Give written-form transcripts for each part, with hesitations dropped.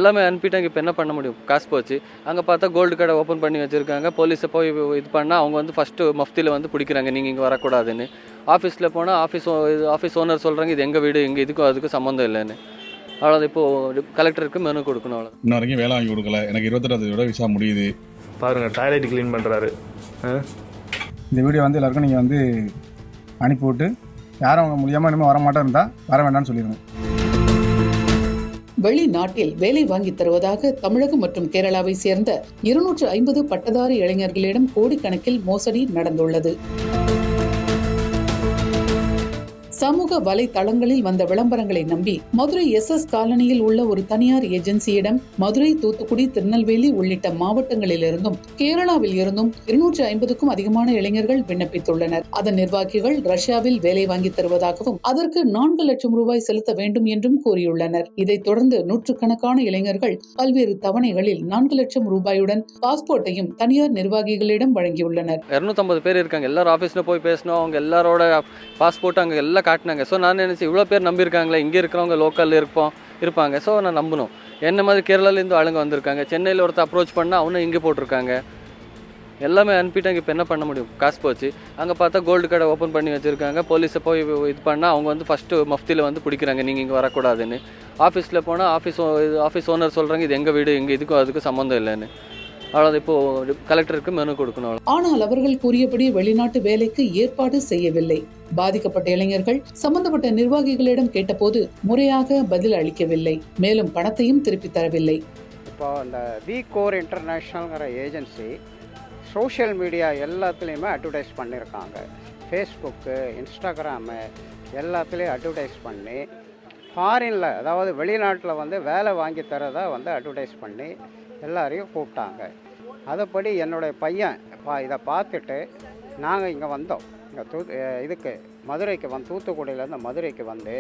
எல்லாமே அனுப்பிட்டாங்க. இப்போ என்ன பண்ண முடியும்? காசு போச்சு. அங்கே பார்த்தா கோல்டு கடை ஓப்பன் பண்ணி வச்சுருக்காங்க. போலீஸை போய் இது பண்ணால் அவங்க வந்து ஃபஸ்ட்டு மஃப்தியில் வந்து பிடிக்கிறாங்க, நீங்கள் இங்கே வரக்கூடாதுன்னு. ஆஃபீஸில் போனால் ஆஃபீஸ் ஓனர் சொல்கிறாங்க இது எங்கள் வீடு, எங்கள் இதுக்கும் அதுக்கும் சம்மந்தம் இல்லைன்னு. அவ்வளோ இப்போது கலெக்டருக்கு மெனு கொடுக்கணும். அவ்வளோ இன்ன வரைக்கும் வேலை வாங்கி கொடுக்கல. எனக்கு 28 விசா முடியுது. பாருங்கள், டாய்லெட் க்ளீன் பண்ணுறாரு. இந்த வீடியோ வந்து எல்லாருக்கும் நீங்கள் வந்து அனுப்பிவிட்டு யாரும் அவங்க முடியாமல் இனிமேல் வரமாட்டா இருந்தால் வர வேண்டாம்னு சொல்லிடுங்க. வெளிநாட்டில் வேலை வாங்கி தருவதாக தமிழகம் மற்றும் கேரளாவை சேர்ந்த 250 பட்டதாரி இளைஞர்களிடம் கோடிக்கணக்கில் மோசடி நடந்துள்ளது. சமூக வலைதளங்களில் வந்த விளம்பரங்களை நம்பி மதுரை SS காலனியில் உள்ள ஒரு தனியார் ஏஜென்சியிடம் மதுரை, தூத்துக்குடி, திருநெல்வேலி உள்ளிட்ட மாவட்டங்களிலிருந்தும் கேரளாவில் இருந்தும் 250க்கும் அதிகமான இளைஞர்கள் விண்ணப்பித்துள்ளனர். அதன் நிர்வாகிகள் ரஷ்யாவில் வேலை வாங்கி தருவதாகவும் அதற்கு 4 லட்சம் ரூபாய் செலுத்த வேண்டும் என்றும் கூறியுள்ளனர். இதைத் தொடர்ந்து நூற்றுக்கணக்கான இளைஞர்கள் பல்வேறு தவணைகளில் 4 லட்சம் ரூபாயுடன் பாஸ்போர்ட்டையும் தனியார் நிர்வாகிகளிடம் வழங்கியுள்ளனர். 250 பேர் இருக்காங்க. எல்லாரும் ஆஃபீஸில் போய் பேசணும். அவங்க எல்லாரோட பாஸ்போர்ட் அங்கே எல்லாம் காட்டினாங்க. ஸோ நான் நினச்சேன் இவ்வளோ பேர் நம்பியிருக்காங்களே, இங்கே இருக்கிறவங்க லோக்கலில் இருப்பாங்க. ஸோ நான் நம்பணும். என்ன மாதிரி கேரளாலேருந்து ஆளுங்க வந்திருக்காங்க. சென்னையில் ஒருத்தர் அப்ரோச் பண்ணால் அவனும் இங்கே போட்டிருக்காங்க. எல்லாமே அனுப்பிட்டாங்க. இப்போ என்ன பண்ண முடியும்? காசு போச்சு. அங்கே பார்த்தா கோல்டு கடை ஓப்பன் பண்ணி வச்சுருக்காங்க. போலீஸை போய் இது பண்ணால் அவங்க வந்து ஃபஸ்ட்டு மஃப்தியில் வந்து பிடிக்கிறாங்க, நீங்கள் இங்கே வரக்கூடாதுன்னு. ஆஃபீஸில் போனால் ஆஃபீஸ் ஓனர் சொல்கிறாங்க இது எங்கள் வீடு, எங்கள் இதுக்கும் அதுக்கும் சம்மந்தம் இல்லைன்னு. அவ்வளோ இப்போது கலெக்டருக்கு மெனு கொடுக்கணும். ஆனால் அவர்கள் கூறியபடி வெளிநாட்டு வேலைக்கு ஏற்பாடு செய்யவில்லை. பாதிக்கப்பட்ட இளைஞர்கள் சம்பந்தப்பட்ட நிர்வாகிகளிடம் கேட்டபோது முறையாக பதில் அளிக்கவில்லை. மேலும் பணத்தையும் திருப்பி தரவில்லை. இப்போ இந்த விகோர் இன்டர்நேஷ்னல்ங்கிற ஏஜென்சி சோஷியல் மீடியா எல்லாத்துலேயுமே அட்வர்டைஸ் பண்ணியிருக்காங்க. ஃபேஸ்புக்கு, இன்ஸ்டாகிராமு எல்லாத்துலேயும் அட்வர்டைஸ் பண்ணி ஃபாரினில், அதாவது வெளிநாட்டில் வந்து வேலை வாங்கி தரதை வந்து அட்வர்டைஸ் பண்ணி எல்லாரையும் கூப்பிட்டாங்க. அதுபடி என்னுடைய பையன் இதை பார்த்துட்டு நாங்கள் இங்கே வந்தோம். இங்கே இதுக்கு மதுரைக்கு தூத்துக்குடியிலேருந்து மதுரைக்கு வந்து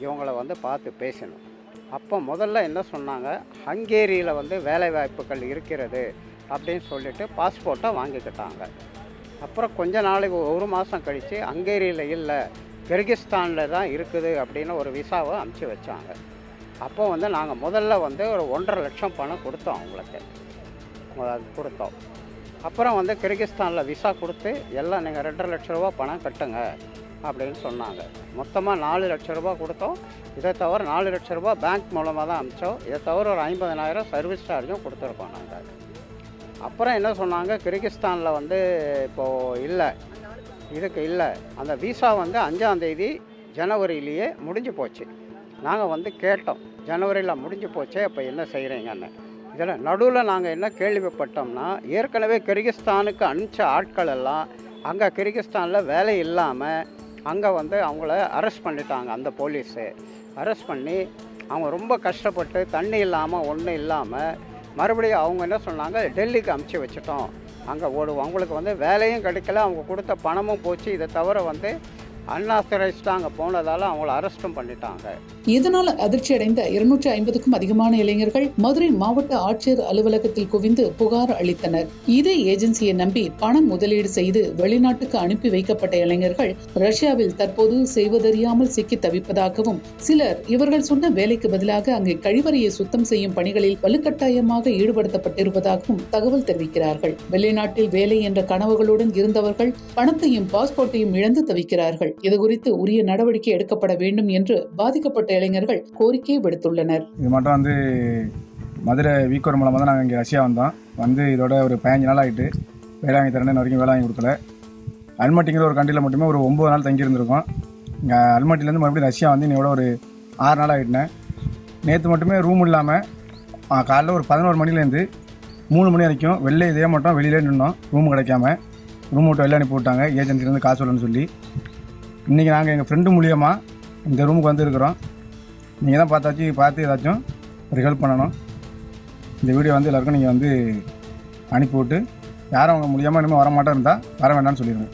இவங்களை வந்து பார்த்து பேசணும். அப்போ முதல்ல என்ன சொன்னாங்க, ஹங்கேரியில் வந்து வேலை வாய்ப்புகள் இருக்கிறது அப்படின்னு சொல்லிட்டு பாஸ்போர்ட்டை வாங்கிக்கிட்டாங்க. அப்புறம் கொஞ்ச நாளைக்கு 1 மாதம் கழித்து ஹங்கேரியில் இல்லை, கிர்கிஸ்தானில் தான் இருக்குது அப்படின்னு ஒரு விசாவை அனுப்பிச்சி வச்சாங்க. அப்போ வந்து நாங்கள் முதல்ல வந்து ஒரு 1.5 லட்சம் பணம் கொடுத்தோம் அவங்களுக்கு. கொடுத்தோம். அப்புறம் வந்து கிர்கிஸ்தானில் விசா கொடுத்து எல்லாம் நீங்கள் 2.5 லட்ச ரூபா பணம் கட்டுங்க அப்படின்னு சொன்னாங்க. மொத்தமாக 4 லட்ச ரூபா கொடுத்தோம். இதை தவிர 4 லட்ச ரூபா பேங்க் மூலமாக தான் அனுப்பிச்சோம். இதை தவிர ஒரு 50,000 சர்வீஸ் சார்ஜும் கொடுத்துருக்கோம் நாங்கள். அப்புறம் என்ன சொன்னாங்க, கிர்கிஸ்தானில் வந்து இப்போது இல்லை, இதுக்கு இல்லை, அந்த விசா வந்து 5ஆம் தேதி ஜனவரியிலேயே முடிஞ்சு போச்சு. நாங்கள் வந்து கேட்டோம், ஜனவரியில் முடிஞ்சு போச்சே, அப்போ என்ன செய்கிறீங்கன்னு. இதில் நடுவில் நாங்கள் என்ன கேள்விப்பட்டோம்னா, ஏற்கனவே கிர்கிஸ்தானுக்கு அனுப்பிச்ச ஆட்கள் எல்லாம் அங்கே கிர்கிஸ்தானில் வேலை இல்லாமல் அங்கே வந்து அவங்கள அரெஸ்ட் பண்ணிட்டாங்க. அந்த போலீஸு அரெஸ்ட் பண்ணி அவங்க ரொம்ப கஷ்டப்பட்டு தண்ணி இல்லாமல் ஒன்றும் இல்லாமல் மறுபடியும் அவங்க என்ன சொன்னாங்க, டெல்லிக்கு அனுப்பிச்சி வச்சுட்டோம். அங்கே அவங்களுக்கு வந்து வேலையும் கிடைக்கல, அவங்க கொடுத்த பணமும் போச்சு. இதை தவிர வந்து அன்ஆத்தரைஸ்டாக அங்கே போனதால் அவங்கள அரெஸ்ட்டும் பண்ணிட்டாங்க. இதனால் அதிர்ச்சி அடைந்த 250க்கும் அதிகமான இளைஞர்கள் மதுரை மாவட்ட ஆட்சியர் அலுவலகத்தில் குவிந்து புகார் அளித்தனர். இதே ஏஜென்சியை நம்பி பணம் முதலீடு செய்து வெளிநாட்டுக்கு அனுப்பி வைக்கப்பட்ட இளைஞர்கள் ரஷ்யாவில் தற்போது செய்வதறியாமல் சிக்கி தவிப்பதாகவும், சிலர் இவர்கள் சொன்ன வேலைக்கு பதிலாக அங்கே கழிவறையை சுத்தம் செய்யும் பணிகளில் வலுக்கட்டாயமாக ஈடுபடுத்தப்பட்டிருப்பதாகவும் தகவல் தெரிவிக்கிறார்கள். வெளிநாட்டில் வேலை என்ற கனவுகளுடன் இருந்தவர்கள் பணத்தையும் பாஸ்போர்ட்டையும் இழந்து தவிக்கிறார்கள். இதுகுறித்து உரிய நடவடிக்கை எடுக்கப்பட வேண்டும் என்று பாதிக்கப்பட்ட இளைஞர்கள் கோரிக்கை விடுத்துள்ளனர். இது மட்டும் வந்து மதுரை விகோர் மூலமாக தான் நாங்கள் இங்கே ரஷ்யா வந்து இதோட ஒரு 15 நாள் ஆகிட்டு வேலை வாங்கி தரேன்னு வரைக்கும் வேலை வாங்கி கொடுக்கல. அல்மட்டிங்கிற ஒரு கண்ட்ரியில் மட்டுமே ஒரு 9 நாள் தங்கியிருந்திருக்கோம். இங்கே அல்மட்டிலேருந்து மறுபடியும் ரஷ்யா வந்து இன்னோட ஒரு 6 நாள் ஆகிட்டேன். நேற்று மட்டுமே ரூம் இல்லாமல் காலைல ஒரு 11 மணிலேருந்து 3 மணி வரைக்கும் இதே மட்டும் வெளியிலே நின்னோம். ரூம் கிடைக்காம ரூம் விட்டு வெளில அனுப்பி விட்டாங்க, ஏஜென்சிலேருந்து காசு வரலன்னு சொல்லி. இன்றைக்கி நாங்கள் எங்கள் ஃப்ரெண்டு மூலியமாக இந்த ரூமுக்கு வந்துருக்குறோம். நீங்கள் தான் பார்த்து ஏதாச்சும் ஒரு ஹெல்ப் பண்ணணும். இந்த வீடியோ வந்து எல்லாருக்கும் நீங்கள் வந்து அனுப்பிவிட்டு யாரும் அவங்க முடியாமல் இனிமேல் வரமாட்டா இருந்தால் வர வேண்டாம்னு சொல்லிடுங்க.